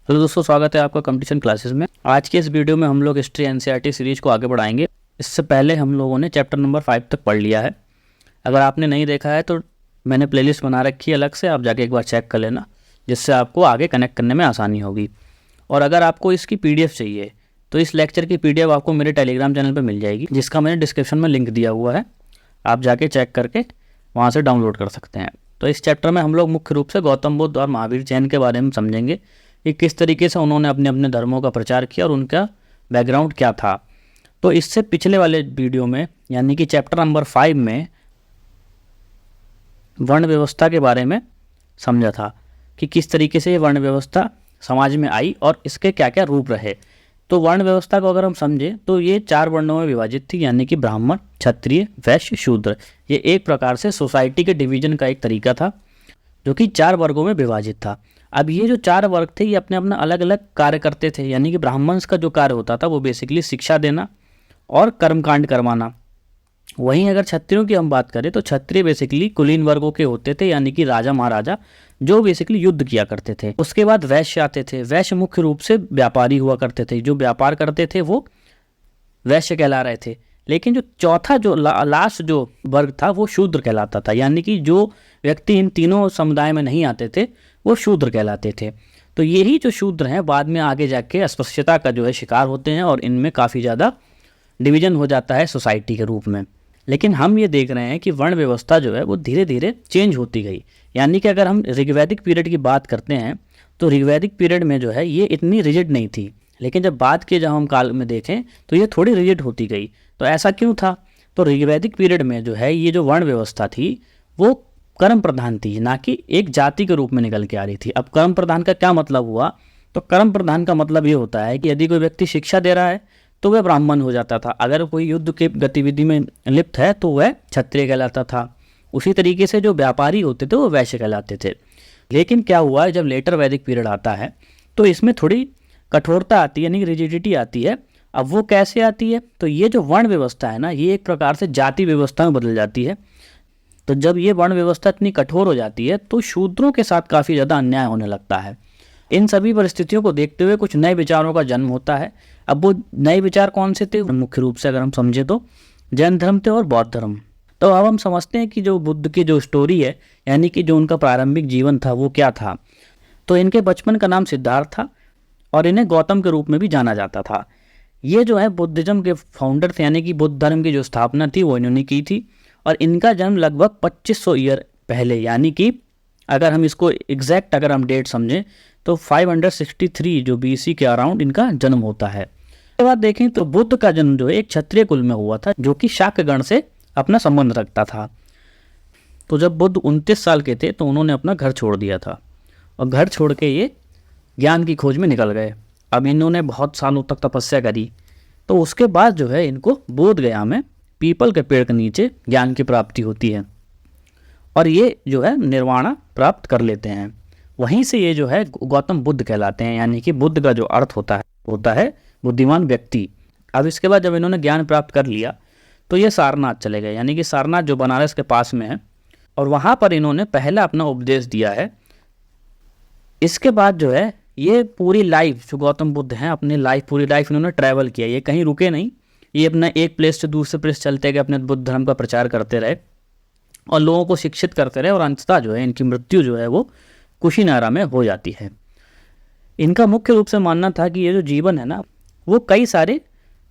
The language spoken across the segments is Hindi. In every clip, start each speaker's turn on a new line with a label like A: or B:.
A: हेलो दोस्तों, स्वागत है आपका कंपटीशन क्लासेस में। आज के इस वीडियो में हम लोग हिस्ट्री एनसीईआरटी सीरीज को आगे बढ़ाएंगे। इससे पहले हम लोगों ने चैप्टर नंबर 5 तक पढ़ लिया है। अगर आपने नहीं देखा है तो मैंने प्लेलिस्ट बना रखी है अलग से, आप जाके एक बार चेक कर लेना, जिससे आपको आगे कनेक्ट करने में आसानी होगी। और अगर आपको इसकी PDF चाहिए तो इस लेक्चर की PDF आपको मेरे टेलीग्राम चैनल पर मिल जाएगी, जिसका मैंने डिस्क्रिप्शन में लिंक दिया हुआ है। आप जाके चेक करके वहाँ से डाउनलोड कर सकते हैं। तो इस चैप्टर में हम लोग मुख्य रूप से गौतम बुद्ध और महावीर जैन के बारे में समझेंगे कि किस तरीके से उन्होंने अपने अपने धर्मों का प्रचार किया और उनका बैकग्राउंड क्या था। तो इससे पिछले वाले वीडियो में यानी कि चैप्टर नंबर 5 में वर्ण व्यवस्था के बारे में समझा था कि किस तरीके से ये वर्ण व्यवस्था समाज में आई और इसके क्या क्या रूप रहे। तो वर्ण व्यवस्था को अगर हम समझें तो ये 4 वर्णों में विभाजित थी, यानी कि ब्राह्मण, क्षत्रिय, वैश्य, शूद्र। ये एक प्रकार से सोसाइटी के डिवीजन का एक तरीका था जो कि 4 वर्गों में विभाजित था। अब ये जो 4 वर्ग थे ये अपने अपना अलग अलग कार्य करते थे, यानी कि ब्राह्मण्स का जो कार्य होता था वो बेसिकली शिक्षा देना और कर्मकांड करवाना। वहीं अगर क्षत्रियों की हम बात करें तो क्षत्रिय बेसिकली कुलीन वर्गों के होते थे, यानी कि राजा महाराजा जो बेसिकली युद्ध किया करते थे। उसके बाद वैश्य आते थे। वैश्य मुख्य रूप से व्यापारी हुआ करते थे, जो व्यापार करते थे वो वैश्य कहला रहे थे। लेकिन जो चौथा जो लास्ट जो वर्ग था वो शूद्र कहलाता था, यानी कि जो व्यक्ति इन तीनों समुदाय में नहीं आते थे वो शूद्र कहलाते थे। तो यही जो शूद्र हैं बाद में आगे जाके अस्पृश्यता का जो है शिकार होते हैं और इनमें काफ़ी ज़्यादा डिवीजन हो जाता है सोसाइटी के रूप में। लेकिन हम ये देख रहे हैं कि वर्ण व्यवस्था जो है वो धीरे धीरे चेंज होती गई। यानी कि अगर हम ऋग्वैदिक पीरियड की बात करते हैं तो ऋग्वैदिक पीरियड में जो है ये इतनी रिजिड नहीं थी, लेकिन जब हम काल में देखें तो ये थोड़ी रिजिड होती गई। तो ऐसा क्यों था? तो ऋग्वैदिक पीरियड में जो है ये जो वर्ण व्यवस्था थी वो कर्म प्रधान थी, ना कि एक जाति के रूप में निकल के आ रही थी। अब कर्म प्रधान का क्या मतलब हुआ? तो कर्म प्रधान का मतलब ये होता है कि यदि कोई व्यक्ति शिक्षा दे रहा है तो वह ब्राह्मण हो जाता था, अगर कोई युद्ध के गतिविधि में लिप्त है तो वह क्षत्रिय कहलाता था। उसी तरीके से जो व्यापारी होते थे वो वैश्य कहलाते थे। लेकिन क्या हुआ, जब लेटर वैदिक पीरियड आता है तो इसमें थोड़ी कठोरता आती है, यानी कि रिजिडिटी आती है। अब वो कैसे आती है? तो ये जो वर्ण व्यवस्था है ना, ये एक प्रकार से जाति व्यवस्था में बदल जाती है। तो जब ये वर्ण व्यवस्था इतनी कठोर हो जाती है तो शूद्रों के साथ काफ़ी ज़्यादा अन्याय होने लगता है। इन सभी परिस्थितियों को देखते हुए कुछ नए विचारों का जन्म होता है। अब वो नए विचार कौन से थे? मुख्य रूप से अगर हम समझे तो जैन धर्म थे और बौद्ध धर्म। तो अब हम समझते हैं कि जो बुद्ध की जो स्टोरी है, यानी कि जो उनका प्रारंभिक जीवन था वो क्या था। तो इनके बचपन का नाम सिद्धार्थ था और इन्हें गौतम के रूप में भी जाना जाता था। ये जो है बुद्धिज्म के फाउंडर थे, यानी कि बुद्ध धर्म की जो स्थापना थी वो इन्होंने की थी। और इनका जन्म लगभग 2500 ईयर पहले, यानी कि अगर हम इसको एग्जैक्ट अगर हम डेट समझें तो 563 जो BC के अराउंड इनका जन्म होता है। इसके बाद देखें तो बुद्ध का जन्म जो है एक क्षत्रिय कुल में हुआ था, जो कि शाक्य गण से अपना संबंध रखता था। तो जब बुद्ध 29 साल के थे तो उन्होंने अपना घर छोड़ दिया था और घर छोड़ के ये ज्ञान की खोज में निकल गए। अब इन्होंने बहुत सालों तक तपस्या करी, तो उसके बाद जो है इनको बोध गया में पीपल के पेड़ के नीचे ज्ञान की प्राप्ति होती है और ये जो है निर्वाणा प्राप्त कर लेते हैं। वहीं से ये जो है गौतम बुद्ध कहलाते हैं, यानी कि बुद्ध का जो अर्थ होता है बुद्धिमान व्यक्ति। अब इसके बाद जब इन्होंने ज्ञान प्राप्त कर लिया तो ये सारनाथ चले गए, यानी कि सारनाथ जो बनारस के पास में है, और वहाँ पर इन्होंने पहला अपना उपदेश दिया है। इसके बाद जो है ये पूरी लाइफ जो गौतम बुद्ध हैं अपनी पूरी लाइफ इन्होंने ट्रैवल किया। ये कहीं रुके नहीं, ये अपना एक प्लेस से दूसरे प्लेस चलते गए, अपने बुद्ध धर्म का प्रचार करते रहे और लोगों को शिक्षित करते रहे। और अंततः जो है इनकी मृत्यु जो है वो कुशीनारा में हो जाती है। इनका मुख्य रूप से मानना था कि ये जो जीवन है ना वो कई सारे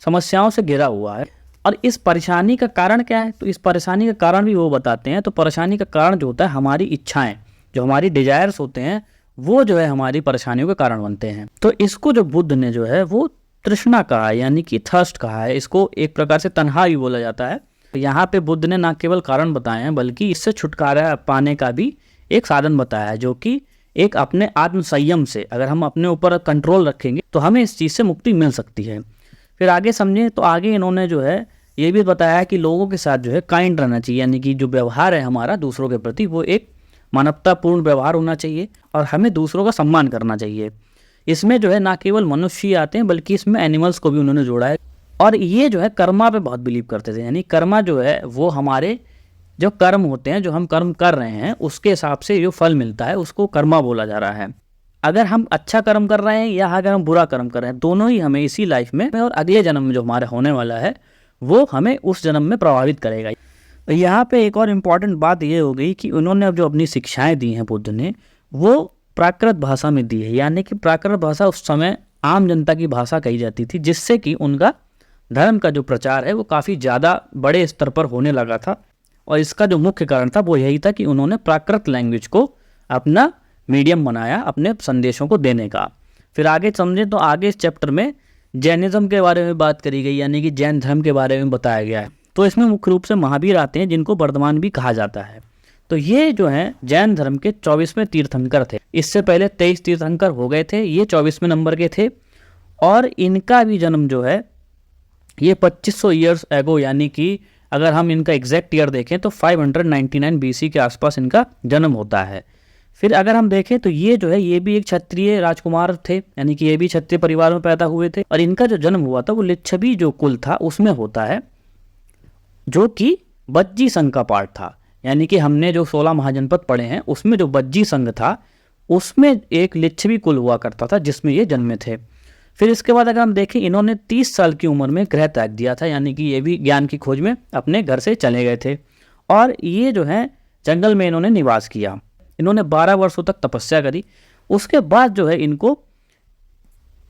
A: समस्याओं से घिरा हुआ है। और इस परेशानी का कारण क्या है? तो इस परेशानी का कारण भी वो बताते हैं। तो परेशानी का कारण जो होता है हमारी इच्छाएं, जो हमारी डिजायर्स होते हैं, वो जो है हमारी परेशानियों के कारण बनते हैं। तो इसको जो बुद्ध ने जो है वो तृष्णा कहा है, यानी कि थर्स्ट कहा है। इसको एक प्रकार से तन्हा भी बोला जाता है। यहाँ पे बुद्ध ने ना केवल कारण बताए हैं बल्कि इससे छुटकारा पाने का भी एक साधन बताया है, जो कि एक अपने आत्म संयम से, अगर हम अपने ऊपर कंट्रोल रखेंगे तो हमें इस चीज़ से मुक्ति मिल सकती है। फिर आगे समझें तो आगे इन्होंने जो है ये भी बताया है कि लोगों के साथ जो है काइंड रहना चाहिए, यानी कि जो व्यवहार है हमारा दूसरों के प्रति वो एक मानवतापूर्ण व्यवहार होना चाहिए और हमें दूसरों का सम्मान करना चाहिए। इसमें जो है ना केवल मनुष्य आते हैं बल्कि इसमें एनिमल्स को भी उन्होंने जोड़ा है। और ये जो है कर्मा पे बहुत बिलीव करते थे, यानी कर्मा जो है वो हमारे जो कर्म होते हैं, जो हम कर्म कर रहे हैं उसके हिसाब से जो फल मिलता है उसको कर्मा बोला जा रहा है। अगर हम अच्छा कर्म कर रहे हैं या अगर हम बुरा कर्म कर रहे हैं, दोनों ही हमें इसी लाइफ में और अगले जन्म में जो हमारा होने वाला है वो हमें उस जन्म में प्रभावित करेगा। यहाँ पे एक और इम्पॉर्टेंट बात ये हो गई कि उन्होंने अब जो अपनी शिक्षाएं दी हैं बुद्ध ने, वो प्राकृत भाषा में दी है, यानी कि प्राकृत भाषा उस समय आम जनता की भाषा कही जाती थी, जिससे कि उनका धर्म का जो प्रचार है वो काफ़ी ज़्यादा बड़े स्तर पर होने लगा था। और इसका जो मुख्य कारण था वो यही था कि उन्होंने प्राकृत लैंग्वेज को अपना मीडियम बनाया अपने संदेशों को देने का। फिर आगे समझें तो आगे इस चैप्टर में जैनिज़्म के बारे में बात करी गई, यानी कि जैन धर्म के बारे में बताया गया है। तो इसमें मुख्य रूप से महावीर आते हैं, जिनको वर्धमान भी कहा जाता है। तो ये जो है जैन धर्म के 24वें तीर्थंकर थे। इससे पहले 23 तीर्थंकर हो गए थे, ये 24वें नंबर के थे। और इनका भी जन्म जो है ये 2500 ईयर्स एगो, यानी कि अगर हम इनका एग्जैक्ट ईयर देखें तो 599 BC के आसपास इनका जन्म होता है। फिर अगर हम देखें तो ये जो है ये भी एक क्षत्रिय राजकुमार थे, यानी कि ये भी क्षत्रिय परिवार में पैदा हुए थे। और इनका जो जन्म हुआ था वो लिच्छवी जो कुल था उसमें होता है, जो कि बज्जी संघ का पार्ट था। यानी कि हमने जो 16 महाजनपद पढ़े हैं उसमें जो बज्जी संघ था उसमें एक लिच्छवी कुल हुआ करता था, जिसमें ये जन्मे थे। फिर इसके बाद अगर हम देखें, इन्होंने 30 साल की उम्र में गृह त्याग दिया था, यानी कि ये भी ज्ञान की खोज में अपने घर से चले गए थे। और ये जो है जंगल में इन्होंने निवास किया। इन्होंने 12 वर्षों तक तपस्या करी। उसके बाद जो है इनको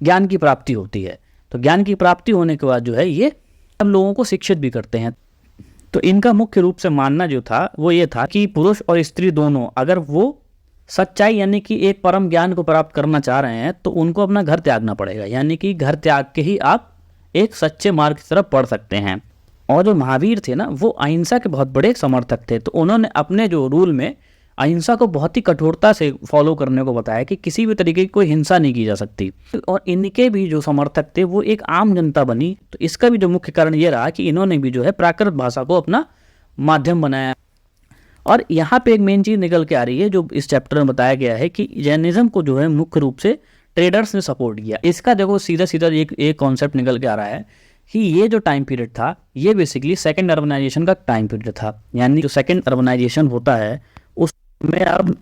A: ज्ञान की प्राप्ति होती है। तो ज्ञान की प्राप्ति होने के बाद जो है ये हम लोगों को शिक्षित भी करते हैं। तो इनका मुख्य रूप से मानना जो था वो ये था कि पुरुष और स्त्री दोनों अगर वो सच्चाई यानी कि एक परम ज्ञान को प्राप्त करना चाह रहे हैं तो उनको अपना घर त्यागना पड़ेगा, यानी कि घर त्याग के ही आप एक सच्चे मार्ग की तरफ बढ़ सकते हैं। और जो महावीर थे ना वो अहिंसा के बहुत बड़े समर्थक थे। तो उन्होंने अपने जो रूल में अहिंसा को बहुत ही कठोरता से फॉलो करने को बताया कि किसी भी तरीके की कोई हिंसा नहीं की जा सकती। और इनके भी जो समर्थक थे वो एक आम जनता बनी। तो इसका भी जो मुख्य कारण ये रहा कि इन्होंने भी जो है प्राकृत भाषा को अपना माध्यम बनाया। और यहाँ पे एक मेन चीज़ निकल के आ रही है जो इस चैप्टर में बताया गया है कि जैनिज्म को जो है मुख्य रूप से ट्रेडर्स ने सपोर्ट किया। इसका देखो सीधा सीधा एक कॉन्सेप्ट निकल के आ रहा है कि ये जो टाइम पीरियड था ये बेसिकली सेकेंड अर्बनाइजेशन का टाइम पीरियड था। यानी जो सेकेंड अर्बनाइजेशन होता है उसमें अब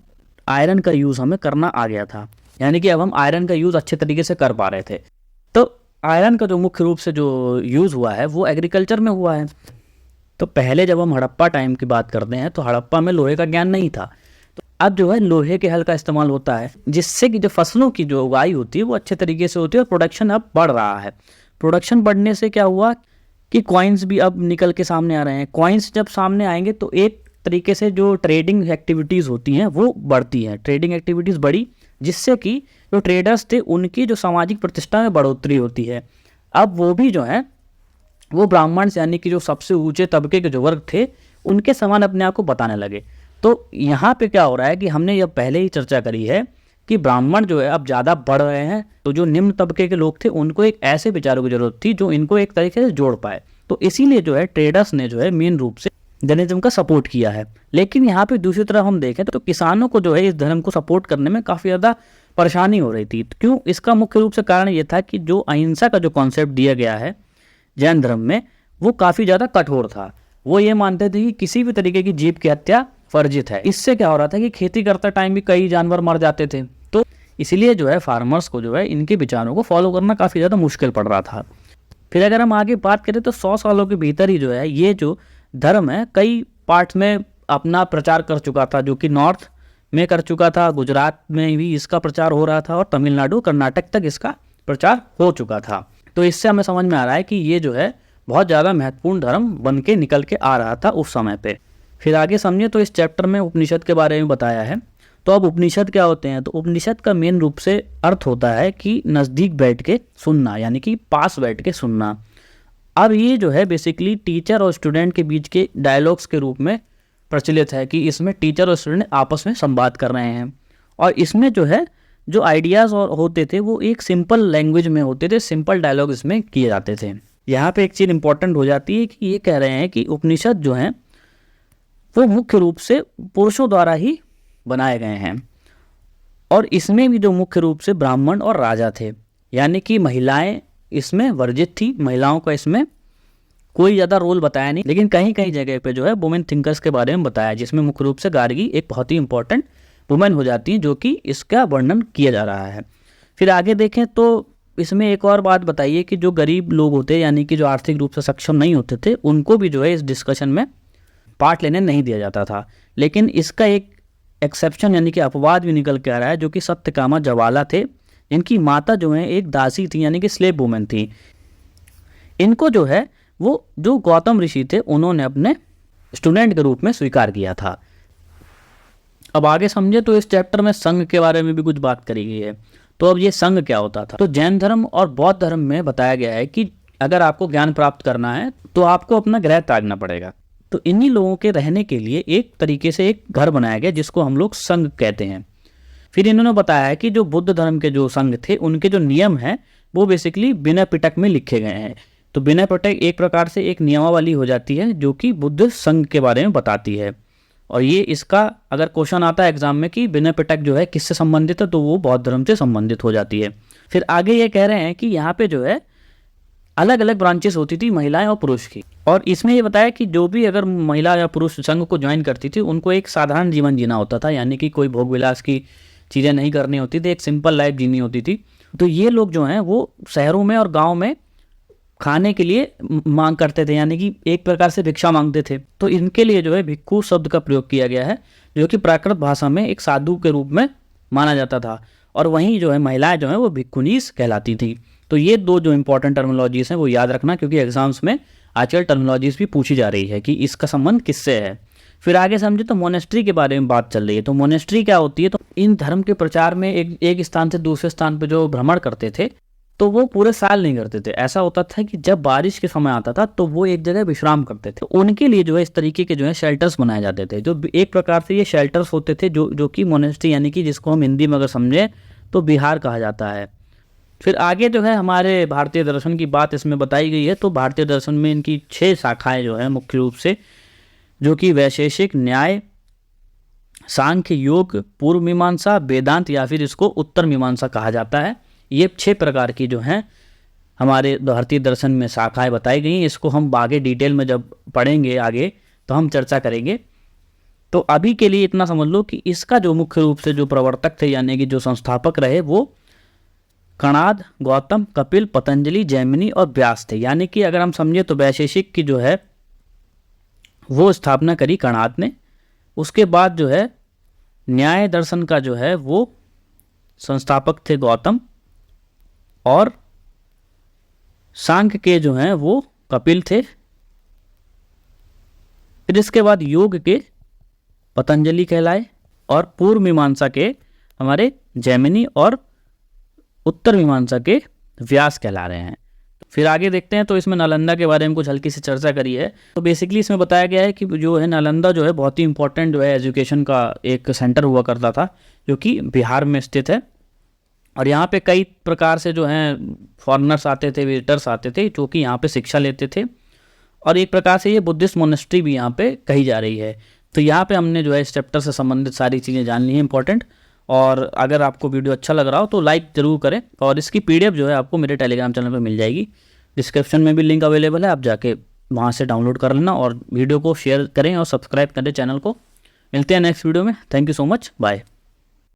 A: आयरन का यूज़ हमें करना आ गया था, यानी कि अब हम आयरन का यूज़ अच्छे तरीके से कर पा रहे थे। तो आयरन का जो मुख्य रूप से जो यूज़ हुआ है वो एग्रीकल्चर में हुआ है। तो पहले जब हम हड़प्पा टाइम की बात करते हैं तो हड़प्पा में लोहे का ज्ञान नहीं था। तो अब जो है लोहे के हल का इस्तेमाल होता है, जिससे कि जो फसलों की जो उगाई होती है वो अच्छे तरीके से होती है और प्रोडक्शन अब बढ़ रहा है। प्रोडक्शन बढ़ने से क्या हुआ कि कॉइन्स भी अब निकल के सामने आ रहे हैं। कॉइन्स जब सामने आएंगे तो एक तरीके से जो ट्रेडिंग एक्टिविटीज़ होती हैं वो बढ़ती हैं। ट्रेडिंग एक्टिविटीज़ बढ़ी जिससे कि जो ट्रेडर्स थे उनकी जो सामाजिक प्रतिष्ठा में बढ़ोतरी होती है। अब वो भी जो है वो ब्राह्मण यानी कि जो सबसे ऊंचे तबके के जो वर्ग थे उनके समान अपने आप को बताने लगे। तो यहाँ पे क्या हो रहा है कि हमने यह पहले ही चर्चा करी है कि ब्राह्मण जो है अब ज़्यादा बढ़ रहे हैं। तो जो निम्न तबके के लोग थे उनको एक ऐसे विचारों की जरूरत थी जो इनको एक तरीके से जोड़ पाए। तो इसीलिए जो है ट्रेडर्स ने जो है मेन रूप से जैनिज्म का सपोर्ट किया है। लेकिन यहाँ पे दूसरी तरफ हम देखें तो किसानों को जो है इस धर्म को सपोर्ट करने में काफ़ी ज़्यादा परेशानी हो रही थी। क्यों? इसका मुख्य रूप से कारण ये था कि जो अहिंसा का जो कॉन्सेप्ट दिया गया है जैन धर्म में वो काफ़ी ज़्यादा कठोर था। वो ये मानते थे कि किसी भी तरीके की जीव की हत्या वर्जित है। इससे क्या हो रहा था कि खेती करते टाइम भी कई जानवर मर जाते थे। तो इसलिए जो है फार्मर्स को जो है इनके विचारों को फॉलो करना काफ़ी ज़्यादा मुश्किल पड़ रहा था। फिर अगर हम आगे बात करें तो 100 सालों के भीतर ही जो है ये जो धर्म है कई पार्ट्स में अपना प्रचार कर चुका था, जो कि नॉर्थ में कर चुका था, गुजरात में भी इसका प्रचार हो रहा था और तमिलनाडु कर्नाटक तक इसका प्रचार हो चुका था। तो इससे हमें समझ में आ रहा है कि ये जो है बहुत ज़्यादा महत्वपूर्ण धर्म बन के निकल के आ रहा था उस समय पे। फिर आगे समझिए तो इस चैप्टर में उपनिषद के बारे में बताया है। तो अब उपनिषद क्या होते हैं? तो उपनिषद का मेन रूप से अर्थ होता है कि नज़दीक बैठ के सुनना, यानी कि पास बैठ के सुनना। अब ये जो है बेसिकली टीचर और स्टूडेंट के बीच के डायलॉग्स के रूप में प्रचलित है कि इसमें टीचर और स्टूडेंट आपस में संवाद कर रहे हैं। और इसमें जो है जो आइडियाज़ और होते थे वो एक सिंपल लैंग्वेज में होते थे, सिंपल डायलॉग इसमें किए जाते थे। यहाँ पे एक चीज़ इंपॉर्टेंट हो जाती है कि ये कह रहे हैं कि उपनिषद जो हैं वो मुख्य रूप से पुरुषों द्वारा ही बनाए गए हैं। और इसमें भी जो मुख्य रूप से ब्राह्मण और राजा थे, यानी कि महिलाएं इसमें वर्जित थी। महिलाओं का इसमें कोई ज़्यादा रोल बताया नहीं, लेकिन कहीं कहीं जगह पे जो है वुमेन थिंकर्स के बारे में बताया, जिसमें मुख्य रूप से गार्गी एक बहुत ही इंपॉर्टेंट वुमेन हो जाती हैं, जो कि इसका वर्णन किया जा रहा है। फिर आगे देखें तो इसमें एक और बात बताइए कि जो गरीब लोग होते हैं, यानी कि जो आर्थिक रूप से सक्षम नहीं होते थे, उनको भी जो है इस डिस्कशन में पार्ट लेने नहीं दिया जाता था। लेकिन इसका एक एक्सेप्शन यानी कि अपवाद भी निकल के आ रहा है, जो कि सत्यकामा जवाला थे, इनकी माता जो है एक दासी थी, यानी कि स्लेव वुमेन थी। इनको जो है वो जो गौतम ऋषि थे उन्होंने अपने स्टूडेंट के रूप में स्वीकार किया था। अब आगे समझे तो इस चैप्टर में संघ के बारे में भी कुछ बात करी गई है। तो अब ये संघ क्या होता था? तो जैन धर्म और बौद्ध धर्म में बताया गया है कि अगर आपको ज्ञान प्राप्त करना है तो आपको अपना ग्रह त्यागना पड़ेगा। तो इन्हीं लोगों के रहने के लिए एक तरीके से एक घर बनाया गया, जिसको हम लोग संघ कहते हैं। फिर इन्होंने बताया है कि जो बुद्ध धर्म के जो संघ थे, उनके जो नियम हैं वो बेसिकली विनय पिटक में लिखे गए हैं। तो विनय पिटक एक प्रकार से एक नियमावली हो जाती है, जो कि बुद्ध संघ के बारे में बताती है। और ये इसका अगर क्वेश्चन आता है एग्जाम में कि विनय पिटक जो है किससे संबंधित है, तो वो बौद्ध धर्म से संबंधित हो जाती है। फिर आगे ये कह रहे हैं कि यहाँ पे जो है अलग अलग ब्रांचेस होती थी महिलाएं और पुरुष की। और इसमें ये बताया कि जो भी अगर महिला या पुरुष संघ को ज्वाइन करती थी, उनको एक साधारण जीवन जीना होता था, यानी कि कोई भोग विलास की चीज़ें नहीं करनी होती थी, एक सिंपल लाइफ जीनी होती थी। तो ये लोग जो हैं वो शहरों में और गाँव में खाने के लिए मांग करते थे, यानी कि एक प्रकार से भिक्षा मांगते थे। तो इनके लिए जो है भिक्खु शब्द का प्रयोग किया गया है, जो कि प्राकृत भाषा में एक साधु के रूप में माना जाता था। और वहीं जो है महिलाएं जो हैं वो भिक्खुनीस कहलाती थी। तो ये दो जो इंपॉर्टेंट टर्मिनोलॉजीज हैं वो याद रखना, क्योंकि एग्जाम्स में आजकल टर्मिनोलॉजीज भी पूछी जा रही है कि इसका संबंध किससे है। फिर आगे समझे तो मोनेस्ट्री के बारे में बात चल रही है। तो मोनेस्ट्री क्या होती है? तो इन धर्म के प्रचार में एक स्थान से दूसरे स्थान पर जो भ्रमण करते थे, तो वो पूरे साल नहीं करते थे। ऐसा होता था कि जब बारिश के समय आता था तो वो एक जगह विश्राम करते थे। उनके लिए जो है इस तरीके के जो है शेल्टर्स बनाए जाते थे, जो एक प्रकार से ये शेल्टर्स होते थे, जो कि मोनेस्ट्री, यानी कि जिसको हम हिंदी में अगर समझें तो बिहार कहा जाता है। फिर आगे जो है हमारे भारतीय दर्शन की बात इसमें बताई गई है। तो भारतीय दर्शन में इनकी 6 शाखाएं जो है मुख्य रूप से, जो कि वैशेषिक, न्याय, सांख्य, योग, पूर्व मीमांसा, वेदांत या फिर इसको उत्तर मीमांसा कहा जाता है। ये 6 प्रकार की जो हैं हमारे भारतीय दर्शन में शाखाएं बताई गई हैं। इसको हम आगे डिटेल में जब पढ़ेंगे आगे तो हम चर्चा करेंगे। तो अभी के लिए इतना समझ लो कि इसका जो मुख्य रूप से जो प्रवर्तक थे, यानी कि जो संस्थापक रहे, वो कणाद, गौतम, कपिल, पतंजलि, जैमिनी और व्यास थे। यानी कि अगर हम समझे तो वैशेषिक की जो है वो स्थापना करी कणाद ने। उसके बाद जो है न्याय दर्शन का जो है वो संस्थापक थे गौतम, और सांख्य के जो हैं वो कपिल थे। फिर इसके बाद योग के पतंजलि कहलाए, और पूर्व मीमांसा के हमारे जैमिनी, और उत्तर मीमांसा के व्यास कहला रहे हैं। फिर आगे देखते हैं तो इसमें नालंदा के बारे में कुछ हल्की सी चर्चा करी है। तो बेसिकली इसमें बताया गया है कि जो है नालंदा जो है बहुत ही इंपॉर्टेंट जो है एजुकेशन का एक सेंटर हुआ करता था, जो कि बिहार में स्थित है। और यहाँ पे कई प्रकार से जो हैं फॉरेनर्स आते थे, विजिटर्स आते थे, जो कि यहाँ पे शिक्षा लेते थे। और एक प्रकार से ये बुद्धिस्ट मोनेस्ट्री भी यहाँ पे कही जा रही है। तो यहाँ पे हमने जो है इस चैप्टर से संबंधित सारी चीज़ें जान ली हैं इंपॉर्टेंट। और अगर आपको वीडियो अच्छा लग रहा हो तो लाइक ज़रूर करें, और इसकी PDF जो है आपको मेरे टेलीग्राम चैनल पर मिल जाएगी। डिस्क्रिप्शन में भी लिंक अवेलेबल है, आप जाके वहाँ से डाउनलोड कर लेना, और वीडियो को शेयर करें और सब्सक्राइब करें चैनल को। मिलते हैं नेक्स्ट वीडियो में। Thank you so much, bye.